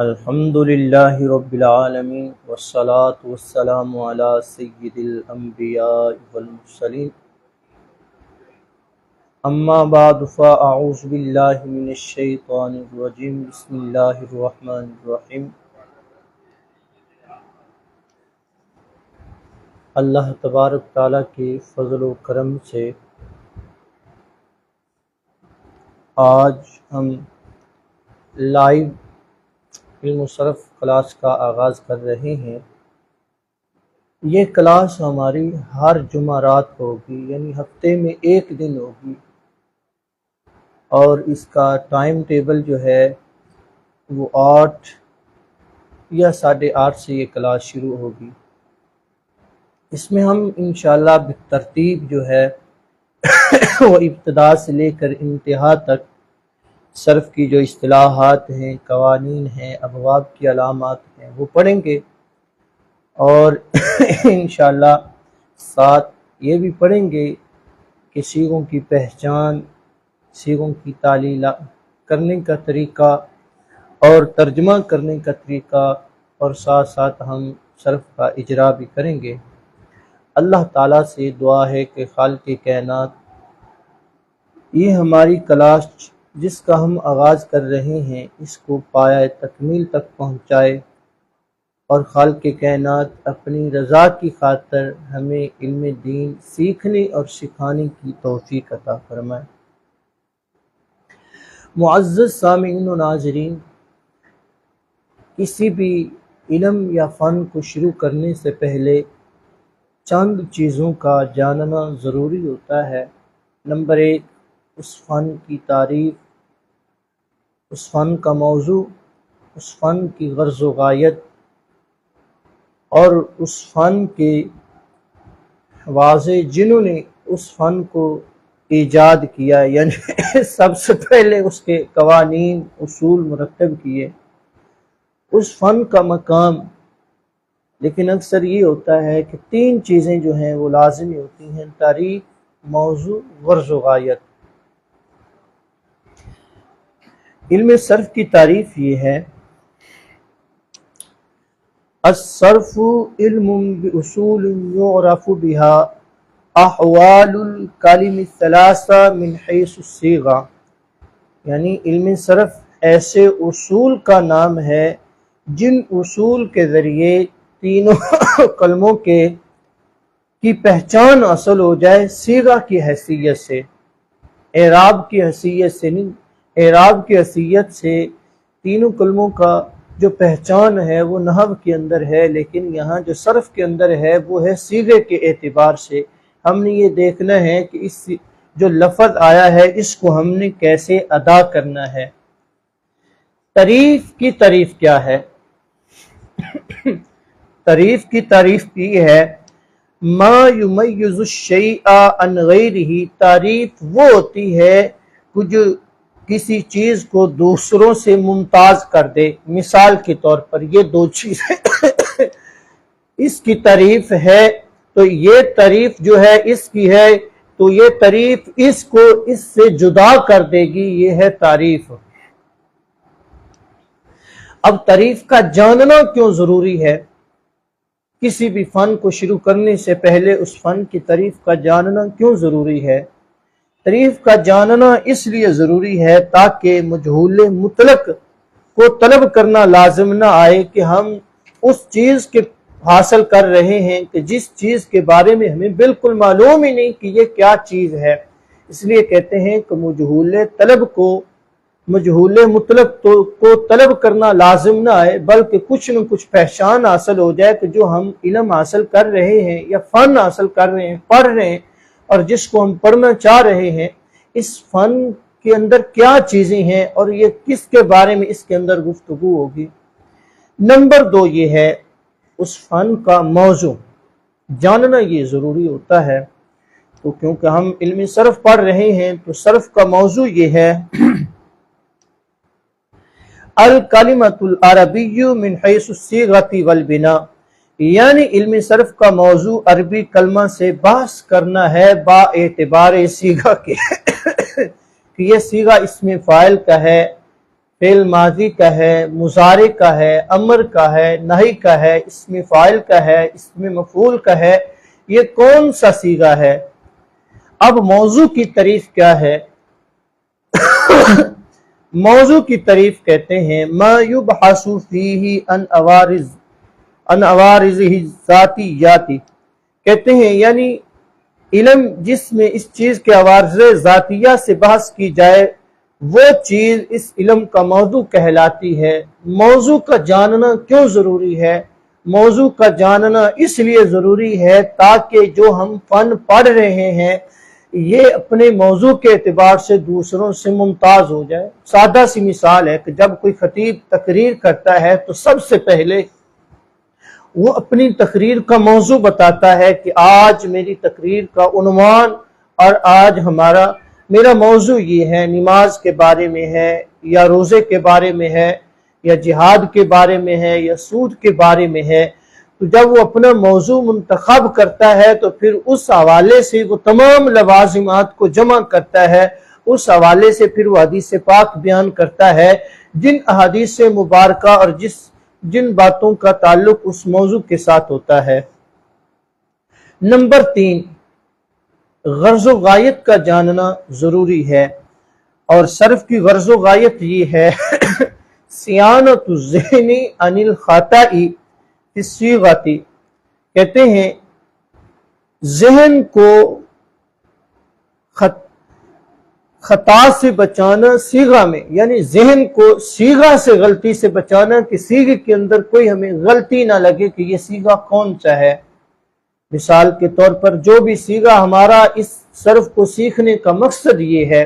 الحمد للہ رب العالمین والصلاة والسلام علی سید الانبیاء والمرسلین اما بعد فاعوذ باللہ من الشیطان الرجیم بسم اللہ الرحمن الرحیم۔ اللہ تبارک تعالیٰ کے فضل و کرم سے آج ہم لائیو علم و صرف کلاس کا آغاز کر رہے ہیں۔ یہ کلاس ہماری ہر جمعرات کو ہوگی، یعنی ہفتے میں ایک دن ہوگی، اور اس کا ٹائم ٹیبل جو ہے وہ 8 یا 8:30 سے یہ کلاس شروع ہوگی۔ اس میں ہم انشاءاللہ بالترتیب جو ہے وہ ابتدا سے لے کر انتہا تک صرف کی جو اصطلاحات ہیں، قوانین ہیں، ابواب کی علامات ہیں، وہ پڑھیں گے، اور انشاءاللہ ساتھ یہ بھی پڑھیں گے کہ صیغوں کی پہچان، صیغوں کی تعلیل کرنے کا طریقہ اور ترجمہ کرنے کا طریقہ، اور ساتھ ساتھ ہم صرف کا اجرا بھی کریں گے۔ اللہ تعالیٰ سے دعا ہے کہ خالق کائنات یہ ہماری کلاس جس کا ہم آغاز کر رہے ہیں اس کو پایہ تکمیل تک پہنچائے، اور خالق کائنات اپنی رضا کی خاطر ہمیں علم دین سیکھنے اور سکھانے کی توفیق عطا فرمائے۔ معزز سامعین و ناظرین، کسی بھی علم یا فن کو شروع کرنے سے پہلے چند چیزوں کا جاننا ضروری ہوتا ہے۔ نمبر 1، اس فن کی تعریف، اس فن کا موضوع، اس فن کی غرض و غایت، اور اس فن کے واضح جنہوں نے اس فن کو ایجاد کیا، یعنی سب سے پہلے اس کے قوانین اصول مرتب کیے، اس فن کا مقام۔ لیکن اکثر یہ ہوتا ہے کہ 3 چیزیں جو ہیں وہ لازمی ہوتی ہیں: تعریف، موضوع، غرض و غایت۔ علم صرف کی تعریف یہ ہے: الصرف علم باصول يعرف بها احوال الکلم الثلاثہ من حیث الصیغہ، یعنی علم صرف ایسے اصول کا نام ہے جن اصول کے ذریعے تینوں کلموں کی پہچان حاصل ہو جائے، صیغہ کی حیثیت سے، اعراب کی حیثیت سے نہیں۔ اعراب کی حیثیت سے تینوں کلموں کا جو پہچان ہے وہ نحو کے اندر ہے، لیکن یہاں جو صرف کے اندر ہے وہ ہے صیغے کے اعتبار سے۔ ہم نے یہ دیکھنا ہے کہ اس جو لفظ آیا ہے اس کو ہم نے کیسے ادا کرنا ہے۔ تعریف کی تعریف کیا ہے؟ تعریف کی تعریف یہ ہے: ما یمیز الشیء عن غیرہ۔ تعریف وہ ہوتی ہے جو کسی چیز کو دوسروں سے ممتاز کر دے۔ مثال کے طور پر یہ 2 چیزیں اس کی تعریف ہے تو یہ تعریف جو ہے اس کی ہے، تو یہ تعریف اس کو اس سے جدا کر دے گی، یہ ہے تعریف۔ اب تعریف کا جاننا کیوں ضروری ہے؟ کسی بھی فن کو شروع کرنے سے پہلے اس فن کی تعریف کا جاننا کیوں ضروری ہے؟ تعریف کا جاننا اس لیے ضروری ہے تاکہ مجہول مطلق کو طلب کرنا لازم نہ آئے کہ ہم اس چیز کے حاصل کر رہے ہیں کہ جس چیز کے بارے میں ہمیں بالکل معلوم ہی نہیں کہ یہ کیا چیز ہے۔ اس لیے کہتے ہیں کہ مجہول مطلق کو طلب کرنا لازم نہ آئے، بلکہ کچھ نہ کچھ پہچان حاصل ہو جائے کہ جو ہم علم حاصل کر رہے ہیں یا فن حاصل کر رہے ہیں، پڑھ رہے ہیں، اور جس کو ہم پڑھنا چاہ رہے ہیں، اس فن کے اندر کیا چیزیں ہیں اور یہ کس کے بارے میں اس کے اندر گفتگو ہوگی۔ نمبر 2 یہ ہے اس فن کا موضوع جاننا، یہ ضروری ہوتا ہے۔ تو کیونکہ ہم علم صرف پڑھ رہے ہیں تو صرف کا موضوع یہ ہے: الکلمۃ العربی من حیث الصیغۃ والبناء، یعنی علم صرف کا موضوع عربی کلمہ سے بحث کرنا ہے با اعتبار صیغہ کے کہ یہ صیغہ اسم فاعل کا ہے، فعل ماضی کا ہے، مضارع کا ہے، امر کا ہے، نہی کا ہے، اسم فاعل کا ہے، اسم مفعول کا ہے، یہ کون سا صیغہ ہے؟ اب موضوع کی تعریف کیا ہے؟ موضوع کی تعریف کہتے ہیں ما یبحث فیہ عن عوارضہ الذاتیاتی، کہتے ہیں یعنی علم جس میں اس چیز کے عوارض ذاتیہ سے بحث کی جائے وہ چیز اس علم کا موضوع کہلاتی ہے۔ موضوع کا جاننا کیوں ضروری ہے؟ موضوع کا جاننا اس لیے ضروری ہے تاکہ جو ہم فن پڑھ رہے ہیں یہ اپنے موضوع کے اعتبار سے دوسروں سے ممتاز ہو جائے۔ سادہ سی مثال ہے کہ جب کوئی خطیب تقریر کرتا ہے تو سب سے پہلے وہ اپنی تقریر کا موضوع بتاتا ہے کہ آج میری تقریر کا عنوان اور آج میرا موضوع یہ ہے، نماز کے بارے میں ہے یا روزے کے بارے میں ہے یا جہاد کے بارے میں ہے یا سود کے بارے میں ہے۔ تو جب وہ اپنا موضوع منتخب کرتا ہے تو پھر اس حوالے سے وہ تمام لوازمات کو جمع کرتا ہے، اس حوالے سے پھر وہ حدیث پاک بیان کرتا ہے، جن احادیث مبارکہ اور جن باتوں کا تعلق اس موضوع کے ساتھ ہوتا ہے۔ نمبر 3، غرض و غایت کا جاننا ضروری ہے، اور صرف کی غرض و غایت یہ ہے صیانت الذہن عن الخطأ فی الصیغۃ، کہتے ہیں ذہن کو خطا سے بچانا صیغہ میں، یعنی ذہن کو صیغہ سے غلطی سے بچانا کہ صیغے کے اندر کوئی ہمیں غلطی نہ لگے کہ یہ صیغہ کون سا ہے۔ مثال کے طور پر جو بھی صیغہ ہمارا اس صرف کو سیکھنے کا مقصد یہ ہے،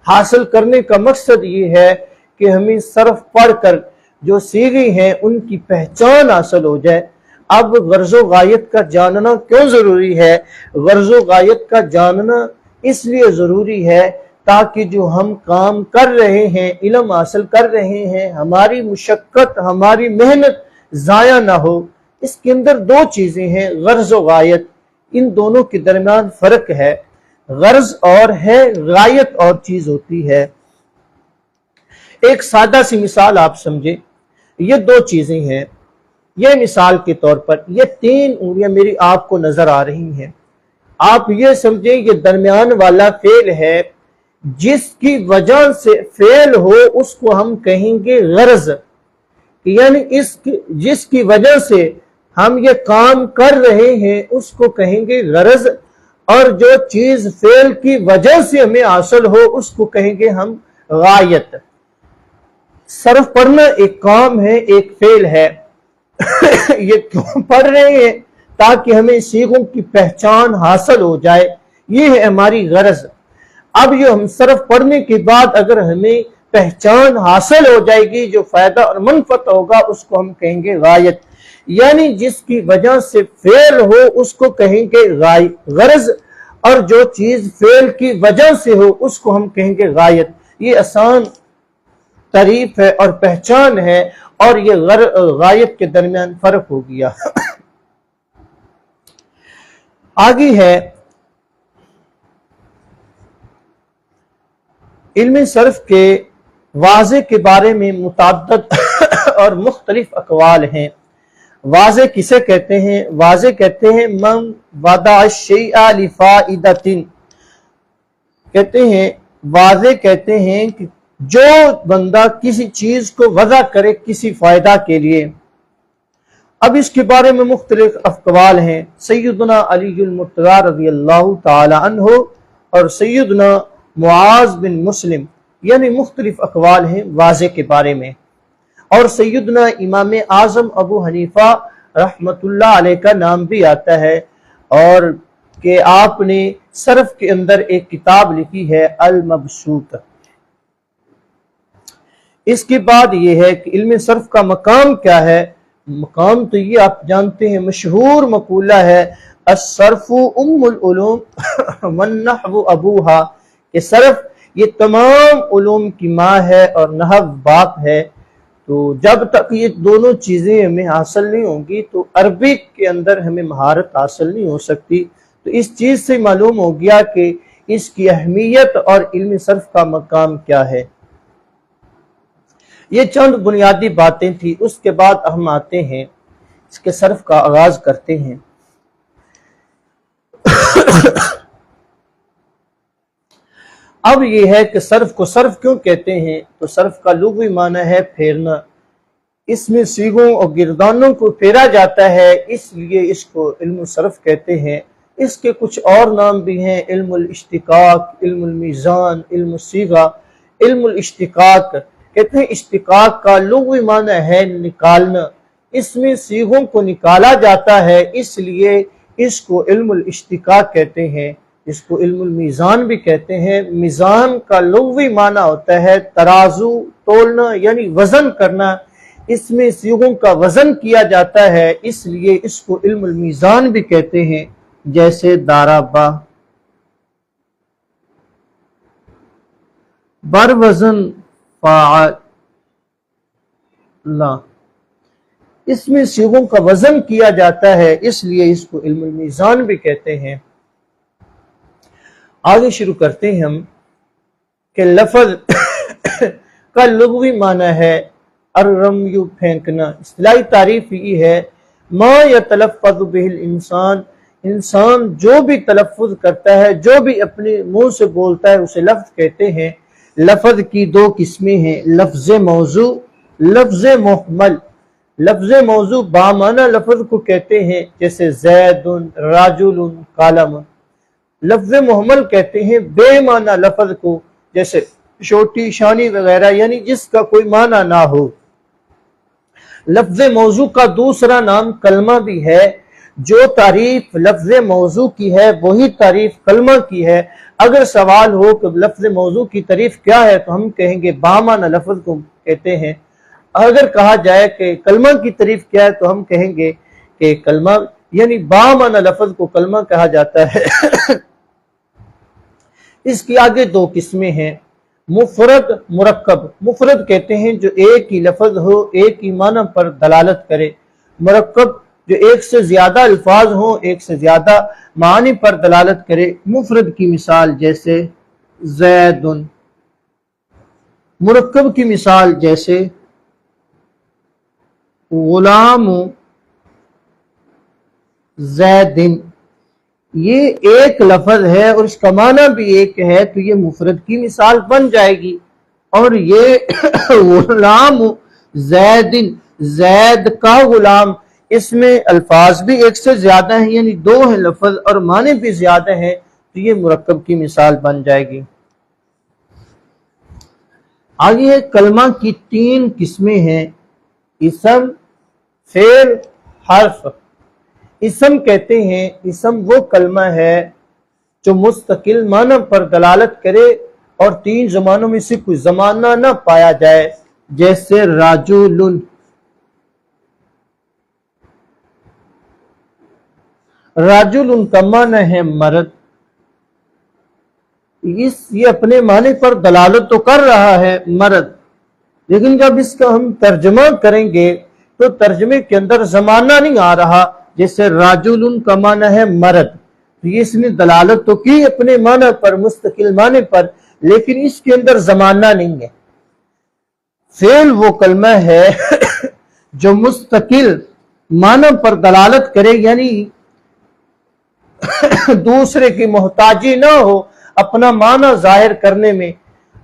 حاصل کرنے کا مقصد یہ ہے کہ ہمیں صرف پڑھ کر جو صیغے ہیں ان کی پہچان حاصل ہو جائے۔ اب غرض و غایت کا جاننا کیوں ضروری ہے؟ غرض و غایت کا جاننا اس لیے ضروری ہے تاکہ جو ہم کام کر رہے ہیں، علم حاصل کر رہے ہیں، ہماری مشقت، ہماری محنت ضائع نہ ہو۔ اس کے اندر دو چیزیں ہیں، غرض و غایت، ان دونوں کے درمیان فرق ہے۔ غرض اور ہے، غایت اور چیز ہوتی ہے۔ ایک سادہ سی مثال آپ سمجھیں، یہ دو چیزیں ہیں۔ یہ مثال کے طور پر یہ 3 انگلیاں میری آپ کو نظر آ رہی ہیں، آپ یہ سمجھیں یہ درمیان والا فعل ہے، جس کی وجہ سے فعل ہو اس کو ہم کہیں گے غرض، یعنی جس کی وجہ سے ہم یہ کام کر رہے ہیں اس کو کہیں گے غرض، اور جو چیز فعل کی وجہ سے ہمیں حاصل ہو اس کو کہیں گے ہم غایت۔ صرف پڑھنا ایک کام ہے، ایک فعل ہے۔ یہ کیوں پڑھ رہے ہیں؟ تاکہ ہمیں صیغوں کی پہچان حاصل ہو جائے، یہ ہے ہماری غرض۔ اب یہ ہم صرف پڑھنے کے بعد اگر ہمیں پہچان حاصل ہو جائے گی، جو فائدہ اور منفعت ہوگا اس کو ہم کہیں گے غایت، یعنی جس کی وجہ سے فعل ہو اس کو کہیں گے غرض، اور جو چیز فعل کی وجہ سے ہو اس کو ہم کہیں گے غایت۔ یہ آسان تعریف ہے اور پہچان ہے، اور یہ غایت کے درمیان فرق ہو گیا۔ آگے ہے علم صرف کے واضح کے بارے میں متعدد اور مختلف اقوال ہیں۔ واضح کسے کہتے ہیں؟ واضح کہتے ہیں من وضع الشیء لفائدۃ، کہتے ہیں واضح کہتے ہیں کہ جو بندہ کسی چیز کو وضع کرے کسی فائدہ کے لیے۔ اب اس کے بارے میں مختلف اقوال ہیں۔ سیدنا علی المرتضی رضی اللہ تعالی عنہ اور سیدنا معاذ بن مسلم، یعنی مختلف اقوال ہیں واضح کے بارے میں۔ اور سیدنا امام اعظم ابو حنیفہ رحمت اللہ علیہ کا نام بھی آتا ہے، اور کہ آپ نے صرف کے اندر ایک کتاب لکھی ہے المبسوط۔ اس کے بعد یہ ہے کہ علم صرف کا مقام کیا ہے؟ مقام تو یہ آپ جانتے ہیں، مشہور مقولہ ہے الصرف ام العلوم والنحو ابوہا، کہ صرف یہ تمام علوم کی ماں ہے اور نحو باپ ہے۔ تو جب تک یہ دونوں چیزیں ہمیں حاصل نہیں ہوں گی تو عربی کے اندر ہمیں مہارت حاصل نہیں ہو سکتی۔ تو اس چیز سے معلوم ہو گیا کہ اس کی اہمیت اور علم صرف کا مقام کیا ہے۔ یہ چند بنیادی باتیں تھی، اس کے بعد ہم آتے ہیں اس کے صرف کا آغاز کرتے ہیں۔ اب یہ ہے کہ صرف کو صرف کیوں کہتے ہیں؟ تو صرف کا لغوی معنی ہے پھیرنا، اس میں صیغوں اور گردانوں کو پھیرا جاتا ہے، اس لیے اس کو علم الصرف کہتے ہیں۔ اس کے کچھ اور نام بھی ہیں، علم الاشتقاق، علم المیزان، علم الصیغہ۔ علم الاشتقاق کہتے ہیں اشتقاق کا لغوی معنی ہے نکالنا، اس میں صیغوں کو نکالا جاتا ہے، اس لیے اس کو علم الاشتقاق کہتے ہیں۔ اس کو علم المیزان بھی کہتے ہیں۔ میزان کا لغوی معنی ہوتا ہے ترازو، تولنا یعنی وزن کرنا، اس میں صیغوں کا وزن کیا جاتا ہے، اس لیے اس کو علم المیزان بھی کہتے ہیں۔ جیسے دارابا، بر وزن فاعل، اس میں صیغوں کا وزن کیا جاتا ہے، اس لیے اس کو علم المیزان بھی کہتے ہیں۔ آگے شروع کرتے ہیں ہم کہ لفظ کا لغوی معنی ہے الرمی، پھینکنا۔ اصطلاحی تعریف یہ ہے ما یتلفظ بہ الانسان، انسان جو بھی تلفظ کرتا ہے، جو بھی اپنے منہ سے بولتا ہے اسے لفظ کہتے ہیں۔ لفظ کی دو قسمیں ہیں، لفظ موضوع، لفظ محمل۔ لفظ موضوع بامعنی لفظ کو کہتے ہیں، جیسے زید، راجل، قلم۔ لفظ محمل کہتے ہیں بے معنی لفظ کو، جیسے چھوٹی، شانی وغیرہ، یعنی جس کا کوئی معنی نہ ہو۔ لفظ موضوع کا دوسرا نام کلمہ بھی ہے، جو تعریف لفظ موضوع کی ہے وہی تعریف کلمہ کی ہے۔ اگر سوال ہو کہ لفظ موضوع کی تعریف کیا ہے تو ہم کہیں گے بامعنی لفظ کو کہتے ہیں۔ اگر کہا جائے کہ کلمہ کی تعریف کیا ہے تو ہم کہیں گے کہ کلمہ یعنی بامعنی لفظ کو کلمہ کہا جاتا ہے۔ اس کی آگے دو قسمیں ہیں، مفرد، مرکب۔ مفرد کہتے ہیں جو ایک ہی لفظ ہو، ایک ہی معنی پر دلالت کرے۔ مرکب جو ایک سے زیادہ الفاظ ہوں، ایک سے زیادہ معنی پر دلالت کرے۔ مفرد کی مثال جیسے زید، مرکب کی مثال جیسے غلام زید۔ یہ ایک لفظ ہے اور اس کا معنی بھی ایک ہے، تو یہ مفرد کی مثال بن جائے گی۔ اور یہ غلام زید، زید کا غلام، اس میں الفاظ بھی ایک سے زیادہ ہیں، یعنی دو ہیں لفظ اور معنی بھی زیادہ ہیں، تو یہ مرکب کی مثال بن جائے گی۔ آگے کلمہ کی تین قسمیں ہیں، اسم، فعل، حرف۔ اسم کہتے ہیں، اسم وہ کلمہ ہے جو مستقل معنی پر دلالت کرے اور تین زمانوں میں سے کوئی زمانہ نہ پایا جائے، جیسے راجل۔ راجل کا معنی ہے مرد، یہ اپنے معنی پر دلالت تو کر رہا ہے مرد، لیکن جب اس کا ہم ترجمہ کریں گے تو ترجمے کے اندر زمانہ نہیں آ رہا۔ جیسے راجل کا معنی ہے مرد، اس نے دلالت تو کی اپنے معنی پر، مستقل معنی پر، لیکن اس کے اندر زمانہ نہیں ہے۔ فعل وہ کلمہ ہے جو مستقل معنی پر دلالت کرے، یعنی دوسرے کی محتاجی نہ ہو اپنا معنی ظاہر کرنے میں،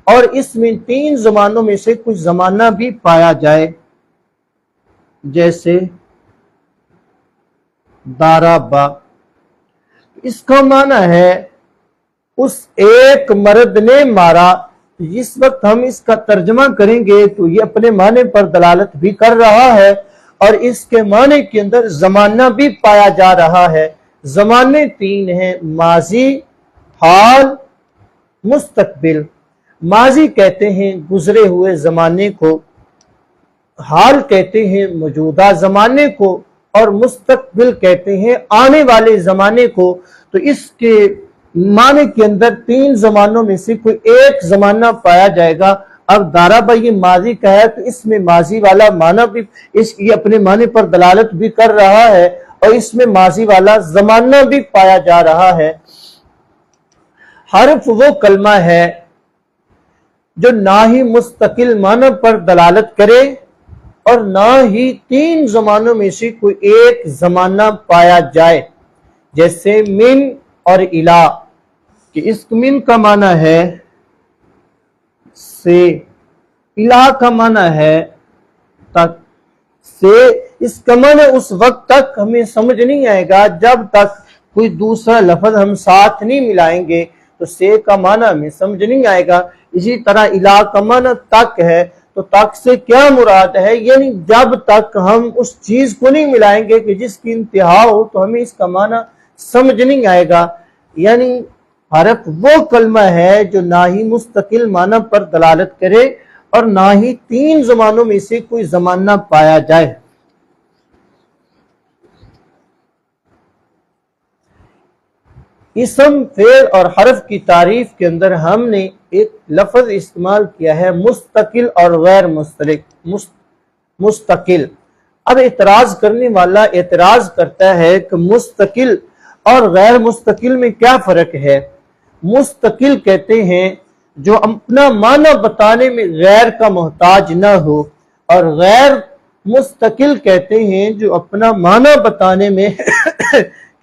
اور اس میں تین زمانوں میں سے کچھ زمانہ بھی پایا جائے، جیسے دارابا۔ اس کا معنی ہے اس ایک مرد نے مارا۔ جس وقت ہم اس کا ترجمہ کریں گے تو یہ اپنے معنی پر دلالت بھی کر رہا ہے اور اس کے معنی کے اندر زمانہ بھی پایا جا رہا ہے۔ زمانے تین ہیں، ماضی، حال، مستقبل۔ ماضی کہتے ہیں گزرے ہوئے زمانے کو، حال کہتے ہیں موجودہ زمانے کو، اور مستقبل کہتے ہیں آنے والے زمانے کو۔ تو اس کے معنی کے اندر تین زمانوں میں سے کوئی ایک زمانہ پایا جائے گا۔ اب دارابا یہ ماضی کا ہے تو اس میں ماضی والا معنی بھی، اس کی اپنے معنی پر دلالت بھی کر رہا ہے اور اس میں ماضی والا زمانہ بھی پایا جا رہا ہے۔ حرف وہ کلمہ ہے جو نہ ہی مستقل معنی پر دلالت کرے اور نہ ہی تین زمانوں میں سے کوئی ایک زمانہ پایا جائے، جیسے من اور الہ، کہ اس من کا معنی ہے سے، الہ کا معنی ہے تک سے۔ اس کا معنی اس وقت تک ہمیں سمجھ نہیں آئے گا جب تک کوئی دوسرا لفظ ہم ساتھ نہیں ملائیں گے، تو سے کا معنی ہمیں سمجھ نہیں آئے گا۔ اسی طرح الہ کا معنی تک ہے، تو تک سے کیا مراد ہے؟ یعنی جب تک ہم اس چیز کو نہیں ملائیں گے کہ جس کی انتہا ہو تو ہمیں اس کا معنی سمجھ نہیں آئے گا۔ یعنی حرف وہ کلمہ ہے جو نہ ہی مستقل معنی پر دلالت کرے اور نہ ہی تین زمانوں میں سے کوئی زمانہ پایا جائے۔ اسم، فعل اور حرف کی تعریف کے اندر ہم نے ایک لفظ استعمال کیا ہے مستقل اور غیر مستقل۔ اب اعتراض کرنے والا اعتراض کرتا ہے کہ مستقل اور غیر مستقل میں کیا فرق ہے؟ مستقل کہتے ہیں جو اپنا معنی بتانے میں غیر کا محتاج نہ ہو، اور غیر مستقل کہتے ہیں جو اپنا معنی بتانے میں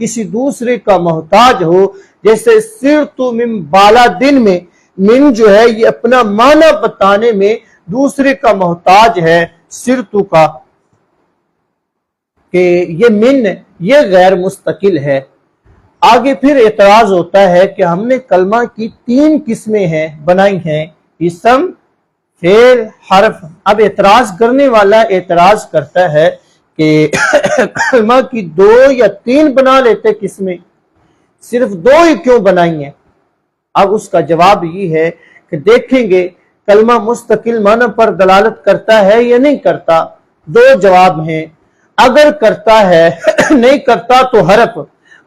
کسی دوسرے کا محتاج ہو، جیسے سرت من بالا دن میں من جو ہے یہ اپنا معنی بتانے میں دوسرے کا محتاج ہے سرتو کا، کہ یہ من یہ غیر مستقل ہے۔ آگے پھر اعتراض ہوتا ہے کہ ہم نے کلمہ کی تین قسمیں بنائی ہیں، اسم، فعل، حرف۔ اب اعتراض کرنے والا اعتراض کرتا ہے کہ کلمہ کی دو یا تین بنا لیتے قسمیں، صرف دو ہی کیوں بنائی ہیں؟ اب اس کا جواب یہ ہے کہ دیکھیں گے کلمہ مستقل معنی پر دلالت کرتا ہے یا نہیں کرتا۔ دو جواب ہیں، اگر کرتا ہے نہیں کرتا تو حرف،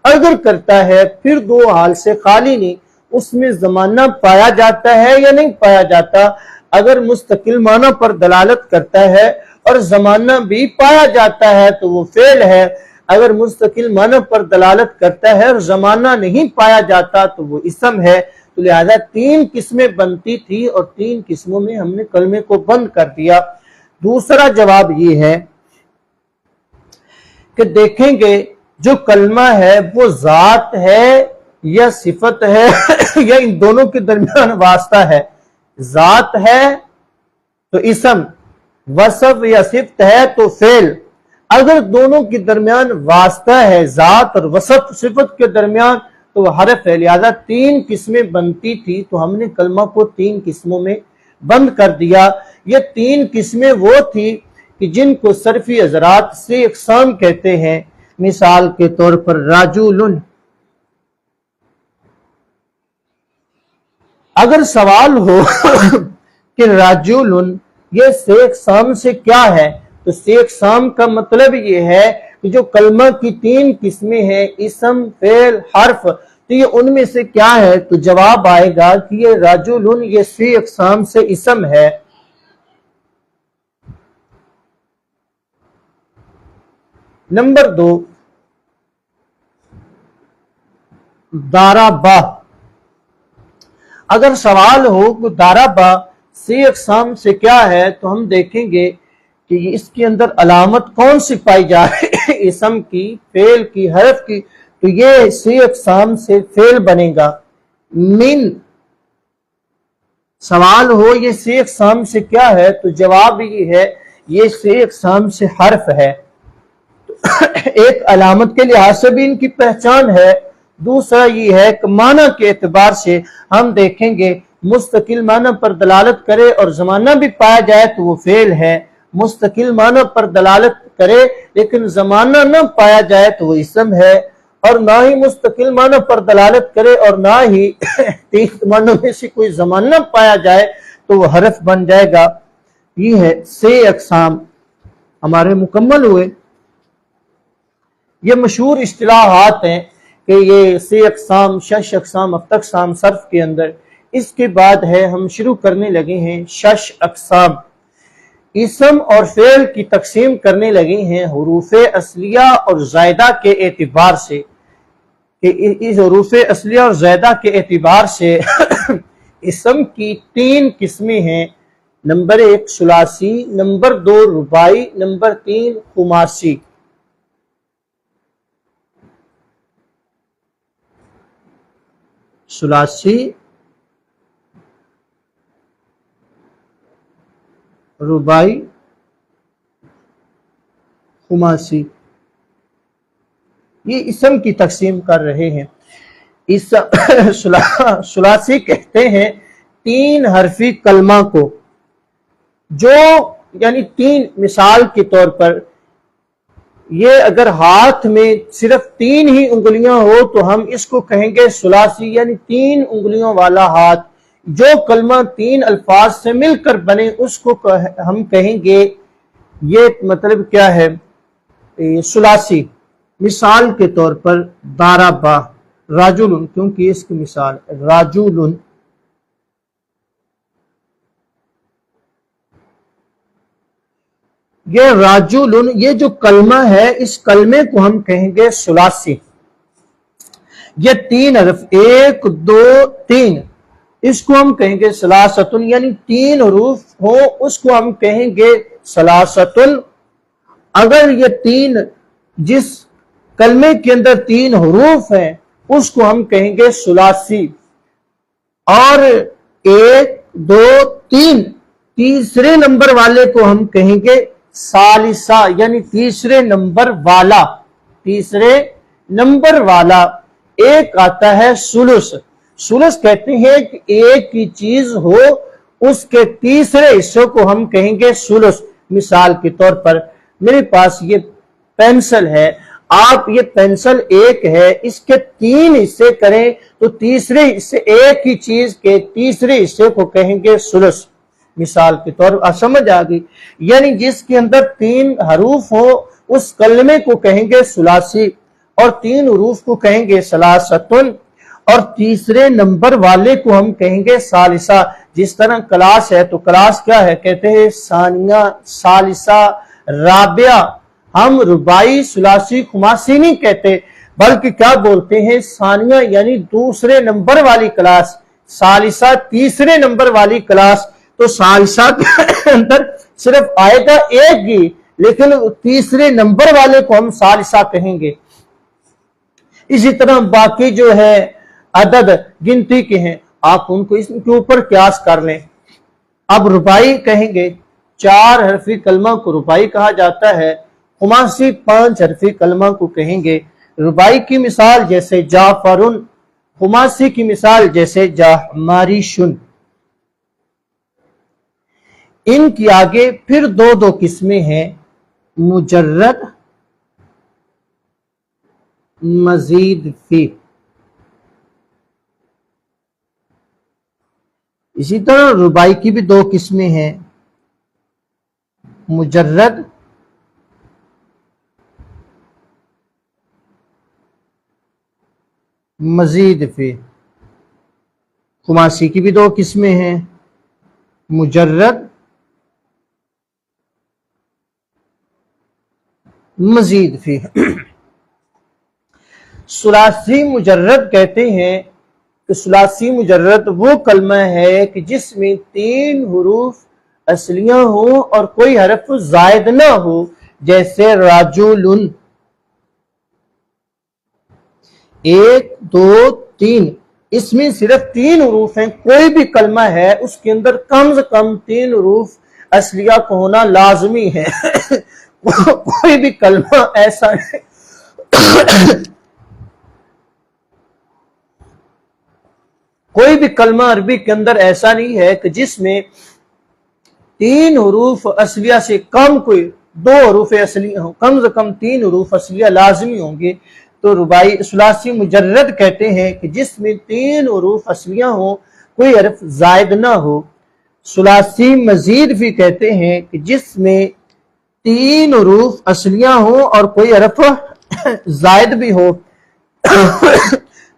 اگر کرتا ہے پھر دو حال سے خالی نہیں، اس میں زمانہ پایا جاتا ہے یا نہیں پایا جاتا۔ اگر مستقل معنی پر دلالت کرتا ہے اور زمانہ بھی پایا جاتا ہے تو وہ فعل ہے، اگر مستقل معنی پر دلالت کرتا ہے اور زمانہ نہیں پایا جاتا تو وہ اسم ہے۔ تو لہذا تین قسمیں بنتی تھی اور تین قسموں میں ہم نے کلمے کو بند کر دیا۔ دوسرا جواب یہ ہے کہ دیکھیں گے جو کلمہ ہے وہ ذات ہے یا صفت ہے یا ان دونوں کے درمیان واسطہ ہے۔ ذات ہے تو اسم، وصف یا صفت ہے تو فعل۔ اگر دونوں کے درمیان واسطہ ہے، ذات اور وصف صفت کے درمیان، تو وہ حرف ہے۔ لہذا تین قسمیں بنتی تھی تو ہم نے کلمہ کو تین قسموں میں بند کر دیا۔ یہ تین قسمیں وہ تھی کہ جن کو صرفی حضرات سے اقسام کہتے ہیں۔ مثال کے طور پر رجل، اگر سوال ہو کہ رجل یہ سے اقسام سے کیا ہے، تو سے اقسام کا مطلب یہ ہے کہ جو کلمہ کی تین قسمیں ہیں اسم، فعل، حرف، تو یہ ان میں سے کیا ہے؟ تو جواب آئے گا کہ یہ رجل یہ سے اقسام سے اسم ہے۔ نمبر 2، ضرب۔ اگر سوال ہو کہ ضرب سے اقسام سے کیا ہے، تو ہم دیکھیں گے کہ اس کے اندر علامت کون سی پائی جائے، اسم کی، فعل کی، حرف کی، تو یہ سے اقسام سے فعل بنے گا۔ من، سوال ہو یہ سے اقسام سے کیا ہے، تو جواب یہ ہے یہ سے اقسام سے حرف ہے۔ ایک علامت کے لحاظ سے بھی ان کی پہچان ہے، دوسرا یہ ہے کہ معنی کے اعتبار سے ہم دیکھیں گے مستقل معنی پر دلالت کرے اور زمانہ بھی پایا جائے تو وہ فعل ہے، مستقل معنی پر دلالت کرے لیکن زمانہ نہ پایا جائے تو وہ اسم ہے، اور نہ ہی مستقل معنی پر دلالت کرے اور نہ ہی تین معنوں میں سے کوئی زمانہ پایا جائے تو وہ حرف بن جائے گا۔ یہ ہے سے اقسام ہمارے مکمل ہوئے۔ یہ مشہور اصطلاحات ہیں کہ یہ سے اقسام، شش اقسام، ہفت اقسام صرف کے اندر۔ اس کے بعد ہے ہم شروع کرنے لگے ہیں شش اقسام، اسم اور فعل کی تقسیم کرنے لگے ہیں حروف اصلیہ اور زائدہ کے اعتبار سے، کہ اس حروف اصلیہ اور زائدہ کے اعتبار سے اسم کی 3 قسمیں ہیں، نمبر 1 ثلاثی، نمبر 2 رباعی، نمبر 3 خماسی۔ ثلاثی، رباعی، خماسی، یہ اسم کی تقسیم کر رہے ہیں۔ ثلاثی کہتے ہیں 3 حرفی کلمہ کو، جو یعنی 3 مثال کے طور پر یہ اگر ہاتھ میں صرف 3 ہی انگلیاں ہو تو ہم اس کو کہیں گے ثلاثی، یعنی 3 انگلیوں والا ہاتھ۔ جو کلمہ 3 الفاظ سے مل کر بنے اس کو ہم کہیں گے، یہ مطلب کیا ہے ثلاثی۔ مثال کے طور پر ضربہ رجل، کیونکہ اس کی مثال رجل، یہ رجل، یہ جو کلمہ ہے اس کلمے کو ہم کہیں گے ثلاثی۔ یہ 3 حرف 1 2 3، اس کو ہم کہیں گے ثلاثۃ، یعنی 3 حروف ہو اس کو ہم کہیں گے ثلاثۃ۔ اگر یہ 3 جس کلمے کے اندر 3 حروف ہیں اس کو ہم کہیں گے ثلاثی، اور 1 2 3 تیسرے نمبر والے کو ہم کہیں گے ثالثہ، یعنی تیسرے نمبر والا۔ تیسرے نمبر والا ایک آتا ہے ثلث۔ ثلث کہتے ہیں کہ ایک کی چیز ہو اس کے تیسرے حصے کو ہم کہیں گے ثلث۔ مثال کے طور پر میرے پاس یہ پینسل ہے، آپ یہ پینسل ایک ہے، اس کے 3 حصے کریں تو تیسرے حصے ایک ہی چیز کے تیسرے حصے کو کہیں گے ثلث۔ مثال کے طور پر سمجھ آ گئی، یعنی جس کے اندر 3 حروف ہو اس کلمے کو کہیں گے ثلاثی، اور 3 حروف کو کہیں گے ثلاثۃ، اور تیسرے نمبر والے کو ہم کہیں گے ثالثہ۔ جس طرح کلاس ہے تو کلاس کیا ہے، کہتے ہیں ثانیہ، ثالثہ، رابعہ۔ ہم رباعی، ثلاثی، خماسی نہیں کہتے، بلکہ کیا بولتے ہیں ثانیہ، یعنی دوسرے نمبر والی کلاس، ثالثہ تیسرے نمبر والی کلاس۔ تو ثالثہ کے اندر صرف آئے گا ایک ہی، لیکن تیسرے نمبر والے کو ہم ثالثہ کہیں گے۔ اسی طرح باقی جو ہے عدد گنتی کے ہیں، آپ ان کو اس کے اوپر قیاس کر لیں۔ اب رباعی کہیں گے، 4 حرفی کلمہ کو رباعی کہا جاتا ہے، خماسی 5 حرفی کلمہ کو کہیں گے۔ رباعی کی مثال جیسے جعفرن، خماسی کی مثال جیسے جعمریشن۔ ان کی آگے پھر 2 قسمیں ہیں، مجرد، مزید فی۔ اسی طرح رباعی کی بھی 2 قسمیں ہیں، مجرد، مزید فی۔ خماسی کی بھی 2 قسمیں ہیں، مجرد، مزید فی۔ ثلاثی مجرد کہتے ہیں کہ ثلاثی مجرد وہ کلمہ ہے کہ جس میں 3 حروف اصلیاں ہوں اور کوئی حرف زائد نہ ہو، جیسے رجل، 1 2 3، اس میں صرف 3 حروف ہیں۔ کوئی بھی کلمہ ہے اس کے اندر کم سے کم 3 حروف اصلیہ کو ہونا لازمی ہے۔ کوئی بھی کلمہ ایسا ہے کوئی بھی کلمہ عربی کے اندر ایسا نہیں ہے کہ جس میں 3 حروف اصلیہ سے کم کوئی 2 حروف اصلیہ ہوں، کم سے کم 3 حروف اصلیہ لازمی ہوں گے۔ تو رباعی ثلاثی مجرد کہتے ہیں کہ جس میں 3 حروف اصلیہ ہوں، کوئی حرف زائد نہ ہو۔ ثلاثی مزید بھی کہتے ہیں کہ جس میں 3 حروف اصلیہ ہوں اور کوئی حرف زائد بھی ہو۔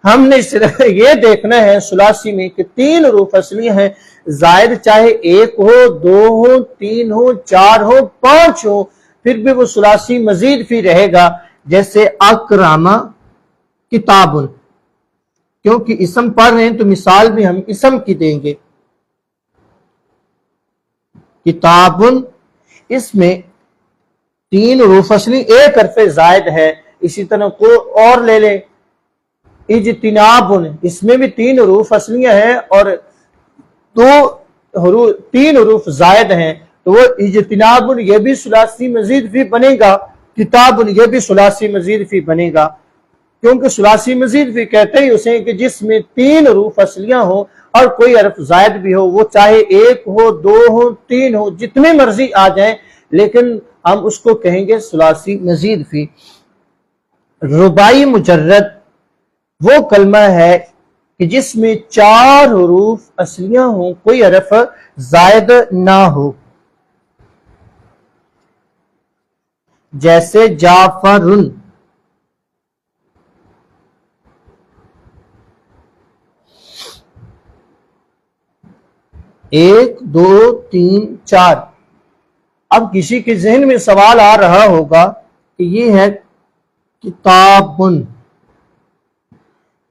ہم نے صرف یہ دیکھنا ہے ثلاثی میں کہ 3 حروف اصلیہ ہیں، زائد چاہے 1 ہو، 2 ہو، 3 ہو، 4 ہو، 5 ہو، پھر بھی وہ ثلاثی مزید فی رہے گا۔ جیسے اکرم کتاب، کیونکہ اسم پڑھ رہے ہیں تو مثال بھی ہم اسم کی دیں گے. کتابن، اس میں 3 حروف اصلی، ایک حرف زائد ہے. اسی طرح کو اور لے لیں، اجتنابن، اس میں بھی 3 حروف اصلیاں ہیں اور 3 حروف زائد ہیں، تو وہ اجتنابن یہ بھی ثلاثی مزید فی بنے گا، کتابن یہ بھی ثلاثی مزید فی بنے گا. کیونکہ ثلاثی مزید فی کہتے ہی اسے کہ جس میں 3 حروف اصلیاں ہوں اور کوئی حرف زائد بھی ہو، وہ چاہے 1 ہو، 2 ہو، 3 ہو، جتنے مرضی آ جائیں، لیکن ہم اس کو کہیں گے ثلاثی مزید فی. رباعی مجرد وہ کلمہ ہے کہ جس میں 4 حروف اصلیاں ہوں، کوئی حرف زائد نہ ہو. جیسے جعفرن، 1 2 3 4. اب کسی کے ذہن میں سوال آ رہا ہوگا کہ یہ ہے کتابن،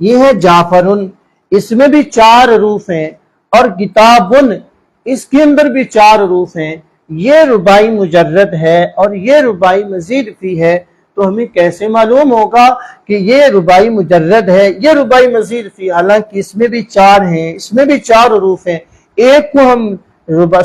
یہ ہے جعفرن، اس میں بھی 4 حروف ہیں، اور کتابن اس کے اندر بھی 4 حروف ہیں. یہ رباعی مجرد ہے اور یہ رباعی مزید فی ہے. تو ہمیں کیسے معلوم ہوگا کہ یہ رباعی مجرد ہے، یہ رباعی مزید فی؟ حالانکہ اس میں بھی 4 ہیں، اس میں بھی 4 حروف ہیں. ایک کو ہم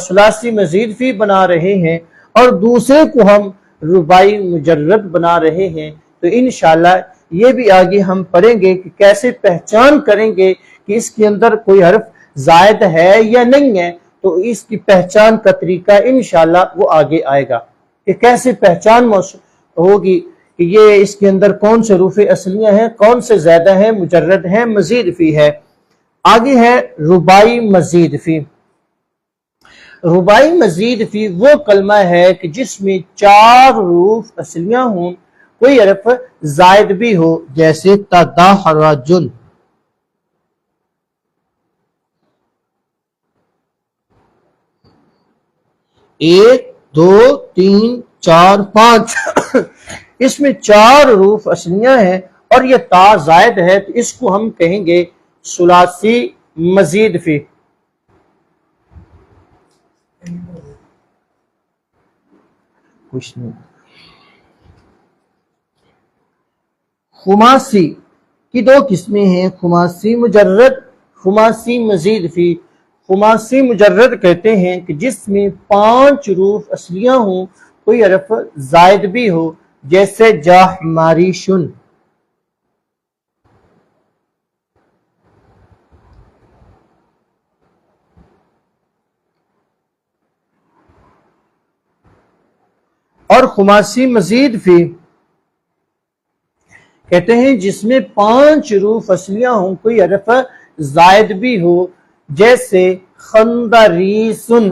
ثلاثی مزید فی بنا رہے ہیں اور دوسرے کو ہم رباعی مجرد بنا رہے ہیں. تو انشاءاللہ یہ بھی آگے ہم پڑھیں گے کہ کیسے پہچان کریں گے کہ اس کے اندر کوئی حرف زائد ہے یا نہیں ہے. تو اس کی پہچان کا طریقہ انشاءاللہ وہ آگے آئے گا کہ کیسے پہچان ہوگی کہ یہ اس کے اندر کون سے حروف اصلیاں ہیں، کون سے زیادہ ہیں، مجرد ہیں، مزید فی ہے. آگے ہے رباعی مزید فی. رباعی مزید فی وہ کلمہ ہے کہ جس میں 4 حروف اصلیاں ہوں، کوئی حرف زائد بھی ہو. جیسے تدحرجن، 1 2 3 4 5. اس میں 4 حروف اصلیاں ہیں اور یہ تا زائد ہے، تو اس کو ہم کہیں گے ثلاثی مزید فی. کچھ نہیں. خماسی کی 2 قسمیں ہیں، خماسی مجرد، خماسی مزید فی. خماسی مجرد کہتے ہیں کہ جس میں 5 حروف اصلیاں ہوں، کوئی حرف زائد بھی ہو. جیسے جاحماریشن، اور خماسی مزید فی کہتے ہیں جس میں 5 حروف اصلیاں ہوں، کوئی حرف زائد بھی ہو. جیسے خندریسن.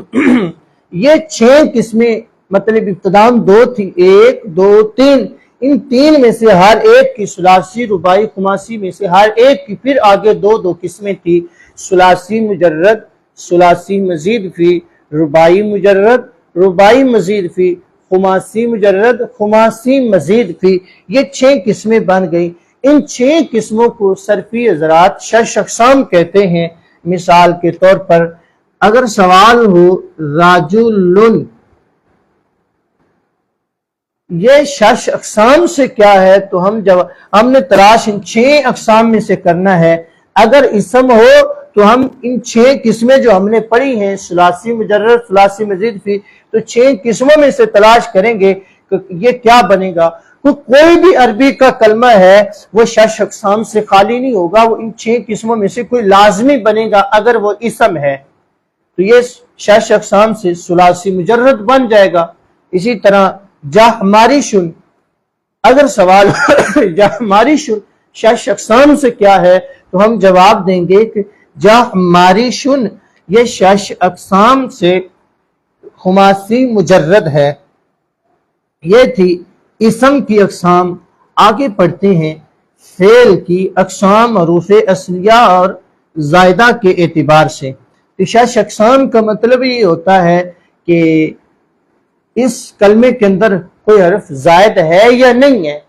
یہ 6 قسمیں، مطلب ابتداً 2 تھی، 1 2 3. ان 3 میں سے ہر ایک کی ثلاثی، رباعی، خماسی میں سے ہر ایک کی پھر آگے 2 قسمیں تھی. ثلاثی مجرد، ثلاثی مزید فی، رباعی مجرد، رباعی مزید فی، خماسی مجرد، خماسی مزید فی. یہ 6 قسمیں بن گئی. ان 6 قسموں کو صرفی حضرات 6 اقسام کہتے ہیں. مثال کے طور پر اگر سوال ہو راجلن، یہ 6 اقسام سے کیا ہے، تو ہم نے تلاش ان 6 اقسام میں سے کرنا ہے. اگر اسم ہو تو ہم ان 6 قسمیں جو ہم نے پڑھی ہیں، ثلاثی مجرد، ثلاثی مزید فی، تو 6 قسموں میں سے تلاش کریں گے کہ یہ کیا بنے گا. کوئی بھی عربی کا کلمہ ہے وہ 6 اقسام سے خالی نہیں ہوگا، وہ ان 6 قسموں میں سے کوئی لازمی بنے گا. اگر وہ اسم ہے تو یہ 6 اقسام سے ثلاثی مجرد بن جائے گا. اسی طرح جاحماریشن، اگر سوال جاحماریشن 6 اقسام سے کیا ہے، تو ہم جواب دیں گے کہ جاحماریشن یہ 6 اقسام سے خماسی مجرد ہے. یہ تھی اسم کی اقسام. آگے پڑھتے ہیں فعل کی اقسام، حروف اصلیہ اور زائدہ کے اعتبار سے. 6 اقسام کا مطلب یہ ہوتا ہے کہ اس کلمے کے اندر کوئی حرف زائد ہے یا نہیں ہے.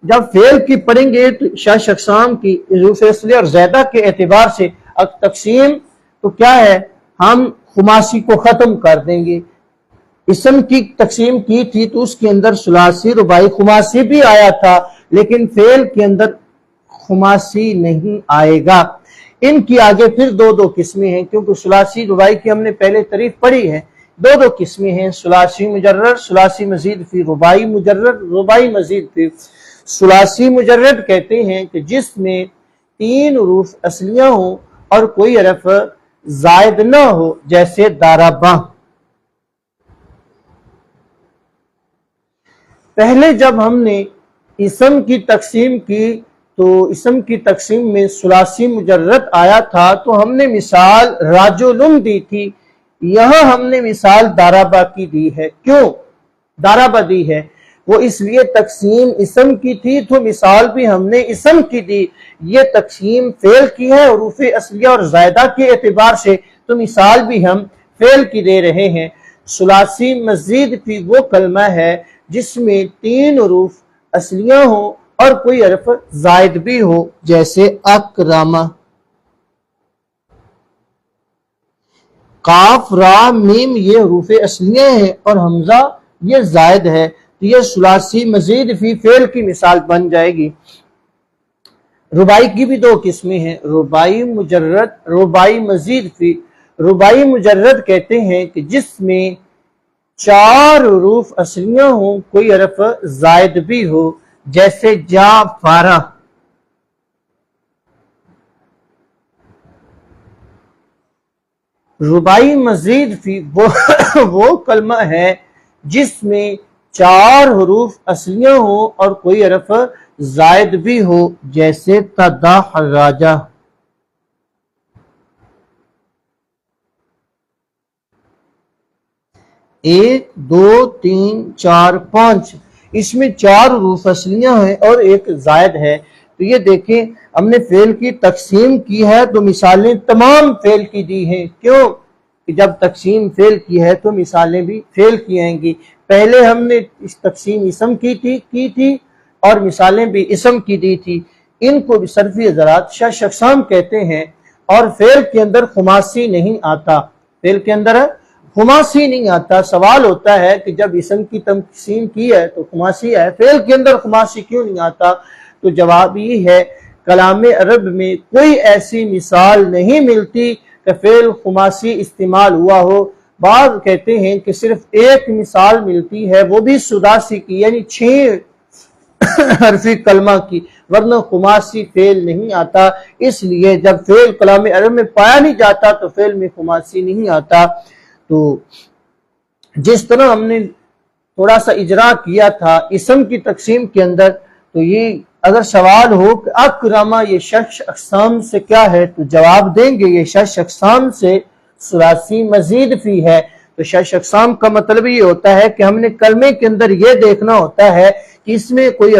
جب فعل کی پڑھیں گے تو شش اقسام کی حروف اصلیہ اور زائدہ کے اعتبار سے تقسیم تو کیا ہے، ہم خماسی کو ختم کر دیں گے۔ اسم کی تقسیم کی تھی تو اس کے اندر ثلاثی رباعی خماسی بھی آیا تھا، لیکن فعل کے اندر خماسی نہیں آئے گا۔ ان کی آگے پھر دو قسمیں ہیں، کیونکہ ثلاثی رباعی کی ہم نے پہلے تعریف پڑھی ہے۔ دو قسمیں ہیں، ثلاثی مجرد، ثلاثی مزید فی، رباعی مجرد، رباعی مزید فی۔ ثلاثی مجرد کہتے ہیں کہ جس میں 3 حروف اصلیہ ہوں اور کوئی حرف زائد نہ ہو، جیسے ضربہ۔ پہلے جب ہم نے اسم کی تقسیم کی تو اسم کی تقسیم میں ثلاثی مجرد آیا تھا تو ہم نے مثال رجل دی تھی، یہاں ہم نے مثال ضربہ کی دی ہے۔ کیوں ضربہ دی ہے؟ وہ اس لیے تقسیم اسم کی تھی تو مثال بھی ہم نے اسم کی دی، یہ تقسیم فعل کی ہے حروف اصلیہ اور زائدہ کے اعتبار سے، تو مثال بھی ہم فعل کی دے رہے ہیں۔ ثلاثی مزید فی وہ کلمہ ہے جس میں 3 حروف اصلیہ ہوں اور کوئی حرف زائد بھی ہو، جیسے اکرمہ۔ قاف را میم یہ حروف اصلیہ ہیں اور حمزہ یہ زائد ہے، تو یہ ثلاثی مزید فی فعل کی مثال بن جائے گی۔ رباعی کی بھی 2 قسمیں ہیں، رباعی مجرد، رباعی مزید فی۔ رباعی مجرد کہتے ہیں کہ جس میں 4 حروف اصلیہ ہوں، کوئی حرف زائد بھی ہو، جیسے جعفر۔ رباعی مزید فی وہ کلمہ ہے جس میں 4 حروف اصلیہ ہوں اور کوئی حرف زائد بھی ہو، جیسے تدحرج۔ 1 2 3 4 5 اس میں 4 حروف اصلیہ ہیں اور ایک زائد ہے۔ تو یہ دیکھیں ہم نے فعل کی تقسیم کی ہے تو مثالیں تمام فعل کی دی ہیں۔ کیوں کہ جب تقسیم فعل کی ہے تو مثالیں بھی فعل کی آئیں گی۔ پہلے ہم نے اس تقسیم اسم کی تھی اور مثالیں بھی اسم کی دی تھی۔ ان کو بھی صرفی حضرات شش اقسام کہتے ہیں، اور فعل کے اندر خماسی نہیں آتا، فعل کے اندر خماسی نہیں آتا۔ سوال ہوتا ہے کہ جب اسم کی تقسیم کی ہے تو خماسی ہے، فعل کے اندر خماسی کیوں نہیں آتا؟ تو جواب یہ ہے، کلام عرب میں کوئی ایسی مثال نہیں ملتی کہ فعل خماسی استعمال ہوا ہو۔ بعض کہتے ہیں کہ صرف ایک مثال ملتی ہے، وہ بھی سداسی کی، یعنی 6 حرفی کلمہ کی، ورنہ خماسی فعل نہیں آتا۔ اس لیے جب فعل کلام عرب میں پایا نہیں جاتا تو فعل میں خماسی نہیں آتا۔ تو جس طرح ہم نے تھوڑا سا اجرا کیا تھا اسم کی تقسیم کے اندر، تو یہ اگر سوال ہو کہ اکرمہ یہ شش اقسام سے کیا ہے تو جواب دیں گے یہ شش اقسام سے ثلاثی مزید فی ہے۔ تو شش اقسام کا مطلب یہ ہوتا ہے کہ ہم نے کلمے کے اندر یہ دیکھنا ہوتا ہے کہ اس میں کوئی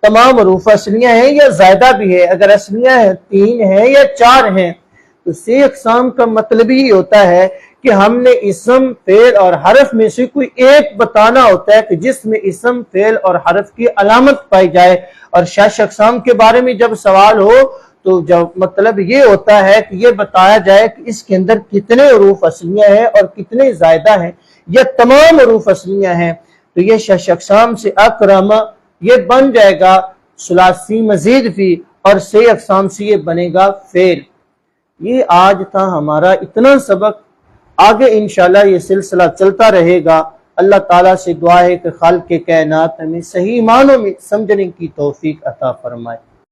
تمام حروف اصلیہ ہیں یا زائدہ بھی ہے، اگر اصلیہ ہیں 3 ہیں یا 4 ہیں۔ تو 6 اقسام کا مطلب یہ ہوتا ہے کہ ہم نے اسم، فعل اور حرف میں سے کوئی ایک بتانا ہوتا ہے کہ جس میں اسم، فعل اور حرف کی علامت پائی جائے۔ اور شش اقسام کے بارے میں جب سوال ہو تو جب مطلب یہ ہوتا ہے کہ یہ بتایا جائے کہ اس کے اندر کتنے حروف اصلیہ ہیں اور کتنے زائدہ ہیں، یا تمام حروف اصلیہ ہیں۔ تو یہ شش اقسام سے اکرمہ یہ بن جائے گا ثلاثی مزید فی، اور 6 اقسام سے یہ بنے گا فعل۔ یہ آج تھا ہمارا اتنا سبق، آگے انشاءاللہ یہ سلسلہ چلتا رہے گا۔ اللہ تعالیٰ سے دعا ہے کہ خالق کائنات ہمیں صحیح معنوں میں سمجھنے کی توفیق عطا فرمائے۔